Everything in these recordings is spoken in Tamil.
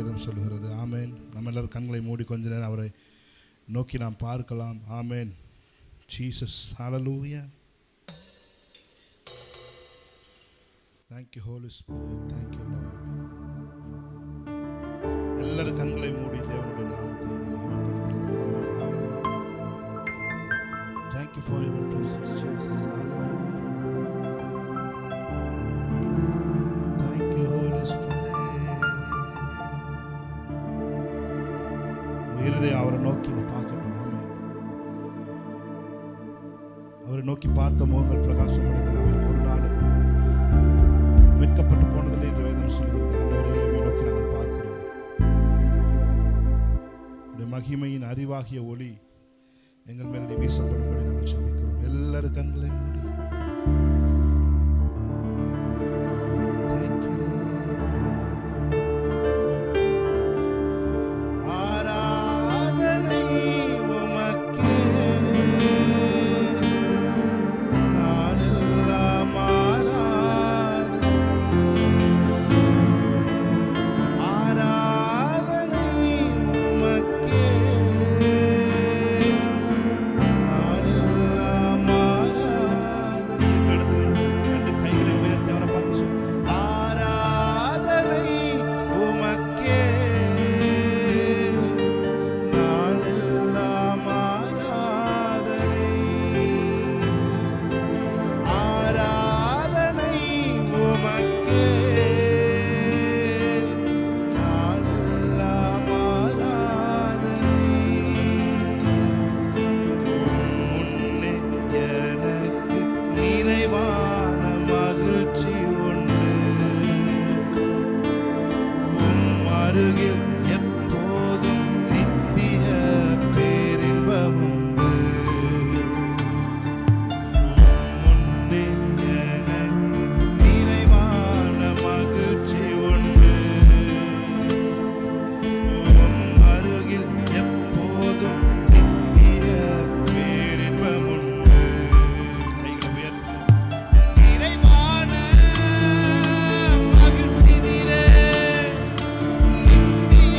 வேதம் சொல்கிறது. ஆமேன். நம்ம எல்லாரும் கண்களை மூடி கொஞ்ச நேரம் அவரை நோக்கி நாம் பார்க்கலாம். Amen. Jesus. Hallelujah. Thank you Holy Spirit. Thank you Lord. எல்லாரும் கண்களை மூடி தேவனுடைய நாமத்தை மகிமைப்படுத்தலாம். Thank you for your presence Jesus. Hallelujah. Thank you Holy Spirit. உயிரே அவரை நோக்கி பார்க்கட்டும். ஆமென். அவரை நோக்கி பார்த்த முகங்கள் பிரகாசம் அடைந்தன. ஒரு நாள் வெட்கப்பட்டு போனதில்லை என்று வேதம் சொல்கிறது. ஆண்டவரே உம்மை நோக்கி நாங்கள் பார்க்கிறோம். உம்முடைய மகிமையின் அறிவாகிய ஒளி எங்கள் மேல் வீசப்படும்படி நாங்கள் ஜெபிக்கிறோம். எல்லாரும் கண்களை மூடி நித்திய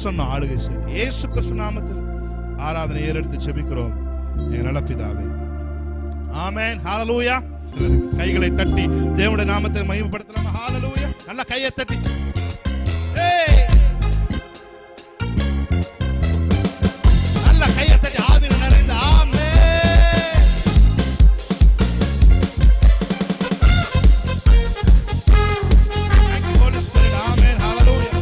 பிரசன்னம் ஆளுகை செய்யும். இயேசு கிறிஸ்து நாமத்தில் ஆராதனை ஏறெடுத்து ஜெபிக்கிறோம் எங்கள் நல்ல பிதாவே. ஆமென். ஹalleluya. கைகளை தட்டி தேவனுடைய நாமத்தை மகிமைப்படுத்தலாம். ஹalleluya. நல்ல கையை தட்டி நல்ல கையை தட்டி ஆவியில் நிறைந்த ஆமென். Thank you Holy Spirit. ஆமென். ஹalleluya.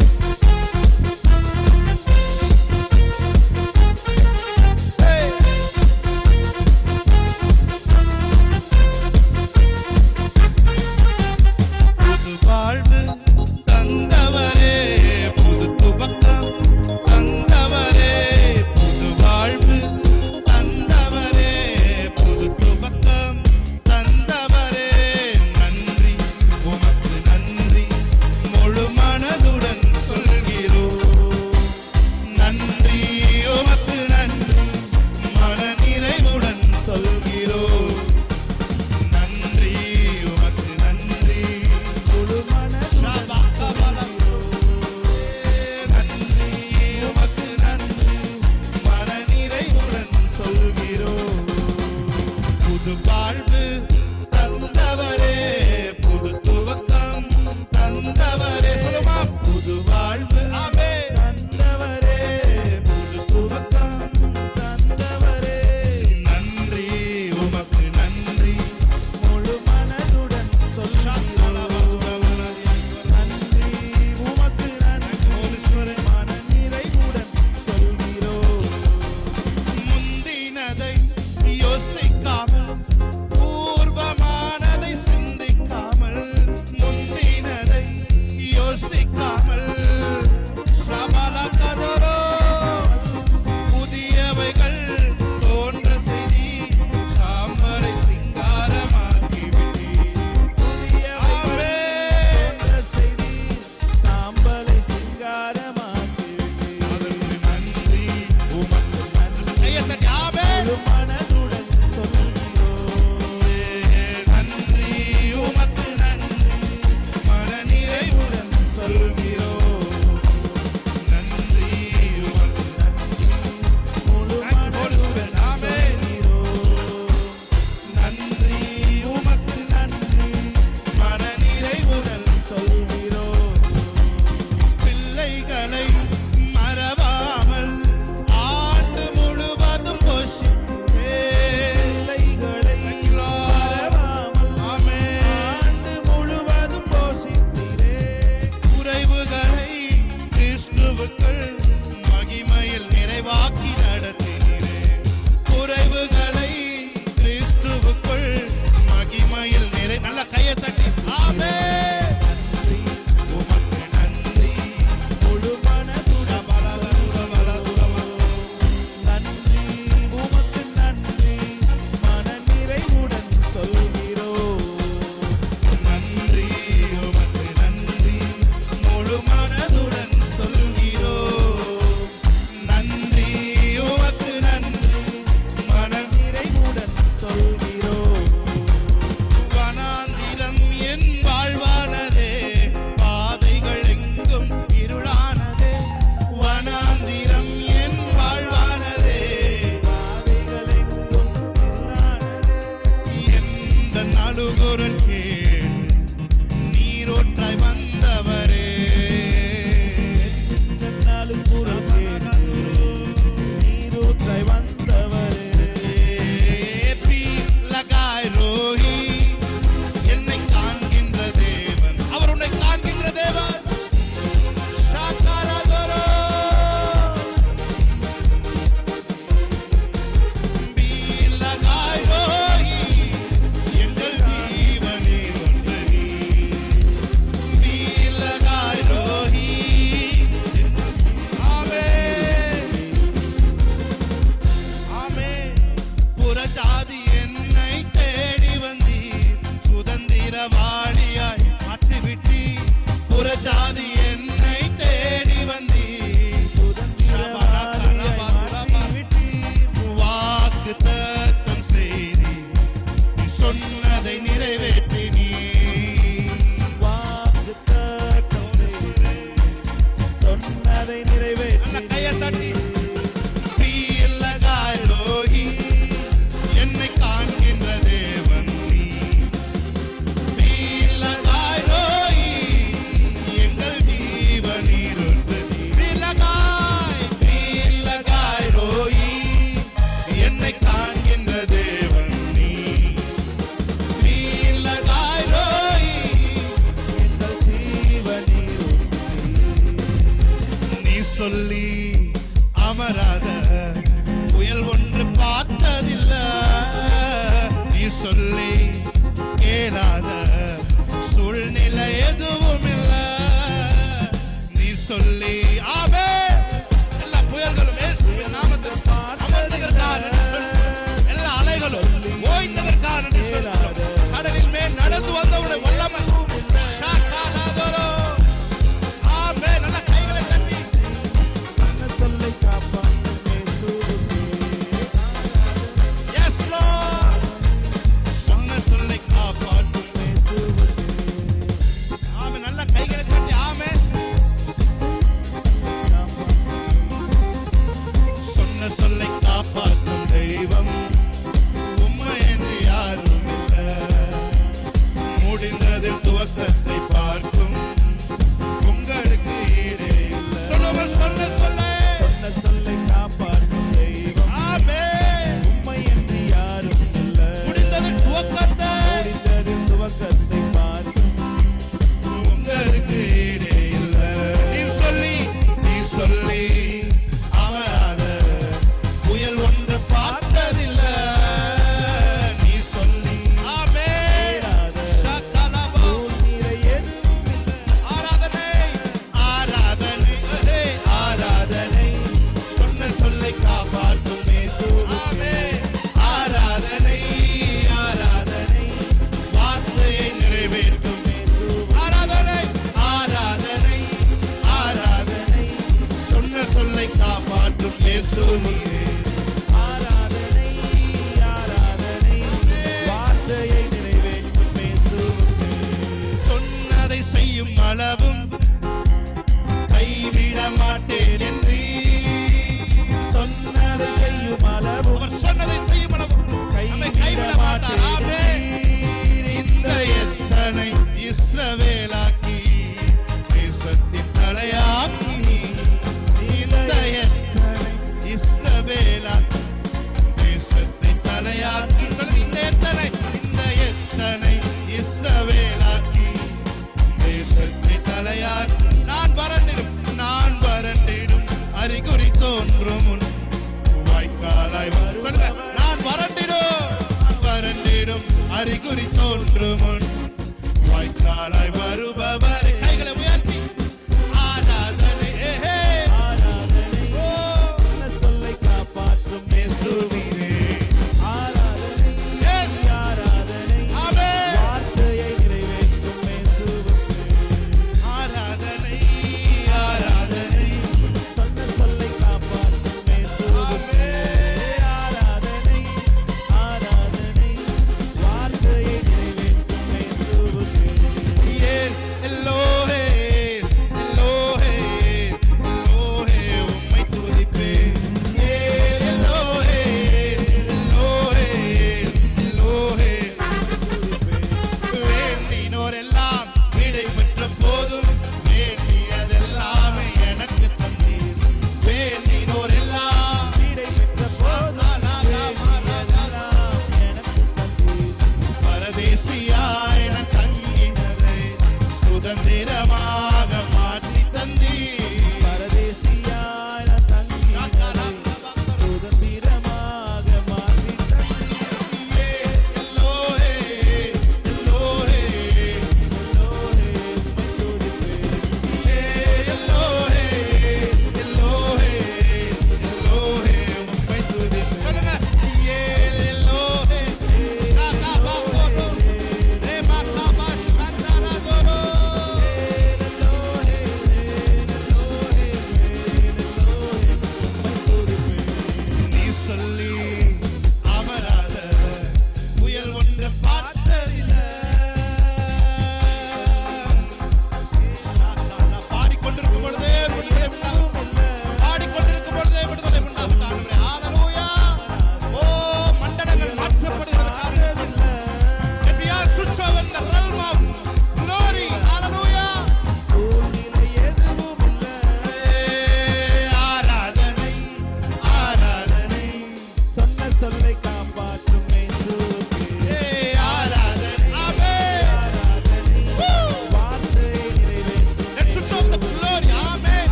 சொல்லி அமராத புயல் ஒன்று பார்த்ததில்ல, நீ சொல்லி கேளாத சூழ்நிலை எதுவும் இல்ல, நீ சொல்லி ஆவே எல்லா புயல்களும் இயேசுவின் நாமத்தில் அமர்ந்ததற்காக எல்லா அலைகளும் ஓய்ந்ததற்காக கடலில் மேல் நடந்து வந்தவுடைய வல்லமை நல்ல கைகளை தட்டி சொன்ன சொல்லை காப்பாற்றும் இயேசுவுக்கே. Yes Lord, சொன்ன சொல்லை காப்பாற்றும் இயேசுவுக்கே. ஆமென். நல்ல கைகளை தட்டி ஆமென். சொன்ன சொல்லை காப்பாற்றும் தெய்வம் உம்மை என்று யாரும் இல்லை, முடிந்ததில் துவக்கத்தை பார்க்கும் உங்களுக்கு ஈடே இல்லை. சொல்லுவ சொன்ன சொல்லை சொன்ன சொல்லை காப்பாற்றும் தெய்வம் ஆமென். உம்மை என்று யாரும் இல்லை, முடிந்ததில் துவக்கத்தை முடிந்ததின் துவக்கத்தை பார்க்கும் உங்களுக்கு ஈடே இல்லை. நீ சொல்லி அமராத புயல் ஒன்று பார்த்ததில்ல, நீ சொல்லி ஆமென். சகலபோ சூழ்நிலை எதுவும் இல்லை. ஆராதனை ஆராதனை ஆராதனை சொன்ன சொல்லை காப்பாற்றும் இயேசுவுக்கே. ஆமென். ஆராதனை ஆராதனை வார்த்தையை நிறைவேற்றும் ஆராதனை ஆராதனை ஆராதனை சொன்ன சொல்லை காப்பாற்றும் இயேசுவே. ஆராதனை ஆராதனை வார்த்தையை நிறைவேற்றும் இயேசுவுக்கே. சொன்னதை செய்யும் அளவும் கைவிட மாட்டேன் என்று சொன்னதை செய்யும் அளவும் அவர் சொன்னதை செய்யும் அளவும் நம்மை கைவிட மாட்டார். ஆமென். இந்த எத்தனை இஸ்ரவேலாக்கி தேசத்தின் தலையாக்கி, இந்த எத்தனை இஸ்ரவேலாக்கி தேசத்தை தலையாக்கி சொல்லுங்க. இந்த எத்தனை இஸ்ரவேலாக்கி தேசத்தை தலையாக்கி, நான் வறண்டிடும் அறிகுறி தோன்றும் முன் வாய்க்காலாய் சொல்லுங்க. நான் வறண்டிடும் அறிகுறி தோன்றும் முன் வாய்க்காலாய் வருபவர்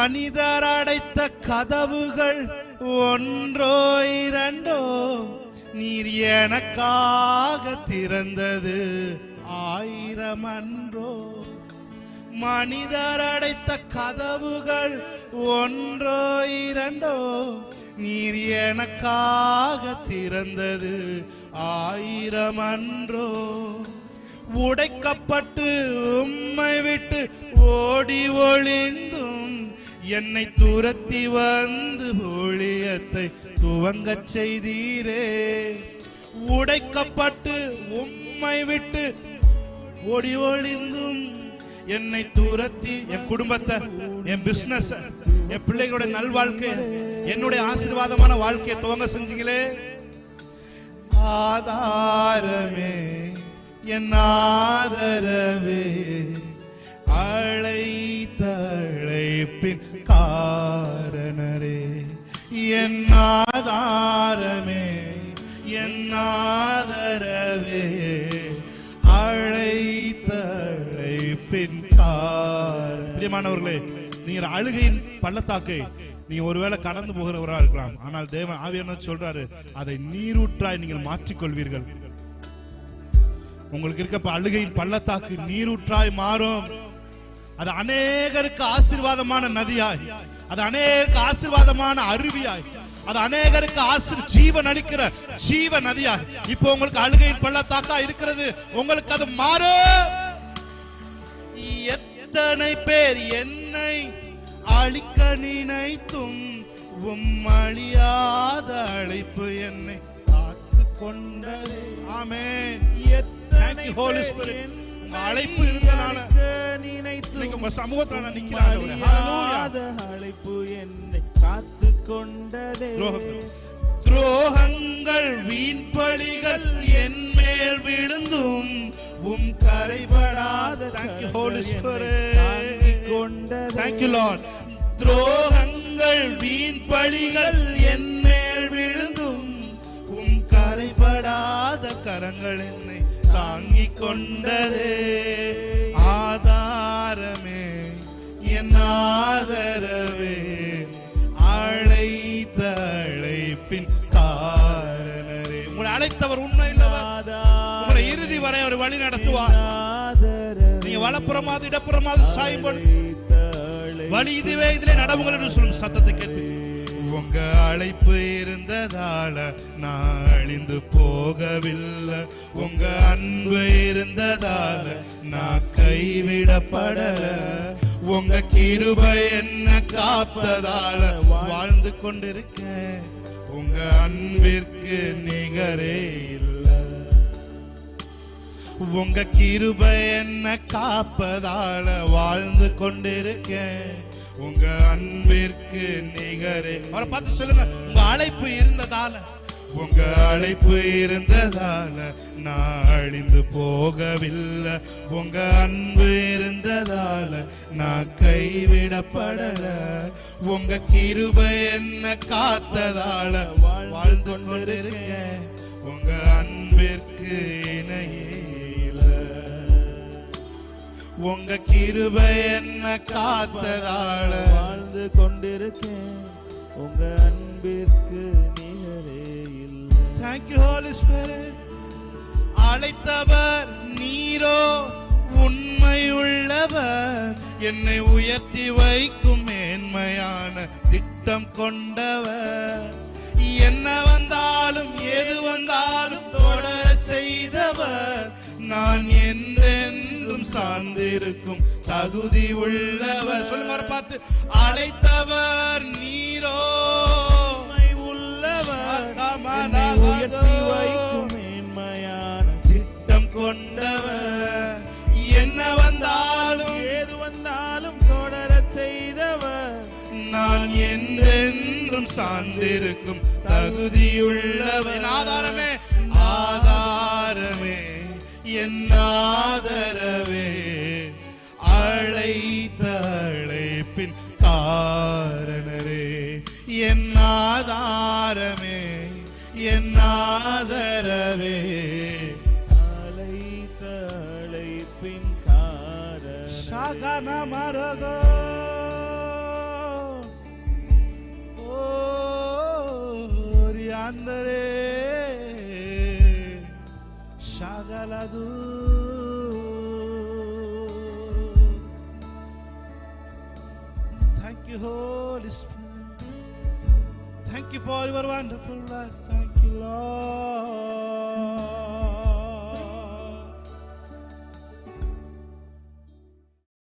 மனிதர் அடைத்த கதவுகள் ஒன்றோ இரண்டோ, நீர் எனக்காக திறந்தது 1000 அன்றோ. மனிதர் அடைத்த கதவுகள் ஒன்றோ இரண்டோ, நீர் எனக்காக திறந்தது 1000 அன்றோ. உடைக்கப்பட்டு உம்மை விட்டு ஓடி ஒளிந்தும் என்னை துரத்தி வந்து ஊழியத்தை துவங்கச் செய்தீரே. உடைக்கப்பட்டு உம்மை விட்டு ஓடி ஒளிந்தும் என்னை துரத்தி என் குடும்பத்தை, என் பிசினஸ், என் பிள்ளைகளோட நல்வாழ்க்கை, என்னுடைய ஆசீர்வாதமான வாழ்க்கையை துவங்க செஞ்சீங்களே. ஆதாரமே என் ஆதரவே, அழைத்தழைப்பின் காரணரே. என் ஆதாரமே என் ஆதரவே, அழைத்தழைப்பின் காரணரே. பிரியமானவர்களே, நீங்க அழுகையின் பள்ளத்தாக்கை நீங்க ஒருவேளை கடந்து போகிறவராக இருக்கலாம். ஆனால் தேவன் ஆவியானவர் சொல்றாரு, அதை நீரூற்றாய் நீங்கள் மாற்றிக்கொள்வீர்கள். உங்களுக்கு இருக்க அழுகையின் பள்ளத்தாக்கு நீரூற்றாய் மாறும். அது அநேகருக்கு ஆசீர்வாதமான நதியாய், அது அநேகருக்கு ஆசீர்வாதமான அருவியாய், அது அநேகருக்கு ஜீவன் அளிக்கிற ஜீவ நதியாய் இப்போ உங்களுக்கு அழுகையின் பள்ளத்தாக்கா இருக்கிறது. உங்களுக்கு அது மாறும். எத்தனை பேர் என்னை அழிக்க நினைத்தும் அழியாத அழைப்பு என்னை காத்து கொண்டதே. ஆமென். Thank you, Holy Spirit. உங்க அழைப்பு இருந்தனால நினைத்து உங்க சமூகத்துல நான் நிக்கிறேன். ஹalleluya. அழைப்பு என்னை காத்து கொண்டதே. துரோகங்கள் வீண் பழிகள் என் மேல் விழுந்தும் கரைபடாத. Thank you, Holy Spirit. Thank you, Lord. துரோகங்கள் வீண் பழிகள் என் மேல் விழுந்தும் கரைபடாத கரங்கள் என்னை தாங்கிக் கொண்டதே. ஆதாரமே என் ஆதரவே, அழைத்த அழைப்பின் காரணரே. உங்களை அழைத்தவர் உண்மை இல்லவர். உங்களை இறுதி வரை அவர் வழி நடத்துவார். நீங்க வலப்புறமாவது இடப்புறமாவது சாயும்போது வழி இதுவே, இதிலே நடவுங்கள் என்று சொல்லும் சத்தத்தை கேட்டு உங்க அழைப்பு இருந்ததால நான் அழிந்து போகவில்லை. உங்க அன்பு இருந்ததால நான் கைவிடப்படல. உங்க கிருபை என்ன காத்ததால வாழ்ந்து கொண்டிருக்கேன். உங்க அன்பிற்கு நிகரே இல்லை. உங்க கிருபை என்ன காப்பதால வாழ்ந்து கொண்டிருக்கேன். உங்க அன்பிற்கு நிகரே. அவரை பார்த்து சொல்லுங்க, உங்க அழைப்பு இருந்ததால, உங்க அழைப்பு இருந்ததால நான் அழிந்து போகவில்லை. உங்க அன்பு இருந்ததால நான் கைவிடப்படல. உங்க கிருபை என்ன காத்ததால வாழ்ந்து கொண்டிருக்கேன். உங்க அன்பிற்கு இணையே. உங்க கிருபை என்ன காத்ததால வாழ்ந்து கொண்டிருக்கேன். உங்க அன்பிற்கு நிகரே இல்லை. Thank you, Holy Spirit. அழைத்தவர் நீரோ உண்மையுள்ளவர், என்னை உயர்த்தி வைக்கும் மேன்மையான திட்டம் கொண்டவர். என்ன வந்தாலும் எது வந்தாலும் தொடர செய்தவர், நான் என்றென்றும் சார்ந்திருக்கும் தகுதி உள்ளவர். சொல்லுங்க பார்த்து, அழைத்தவர் நீரோ உள்ளவர், உயர்த்தி வைக்கும் மேன்மையான திட்டம் கொண்டவர். என்ன வந்தாலும் ஏது வந்தாலும் தொடர செய்தவர், நான் என்றென்றும் சார்ந்திருக்கும் தகுதியுள்ளவர். ஆதாரமே ஆதாரமே என் ஆதரவே, அழைத்த அழைப்பின் காரணரே. என் ஆதாரமே என் ஆதரவே, அழைத்த அழைப்பின் காரணரே. சகன மரகோ Mandare Shagaladu. Thank you, Holy Spirit. Thank you for your wonderful life. Thank you, Lord.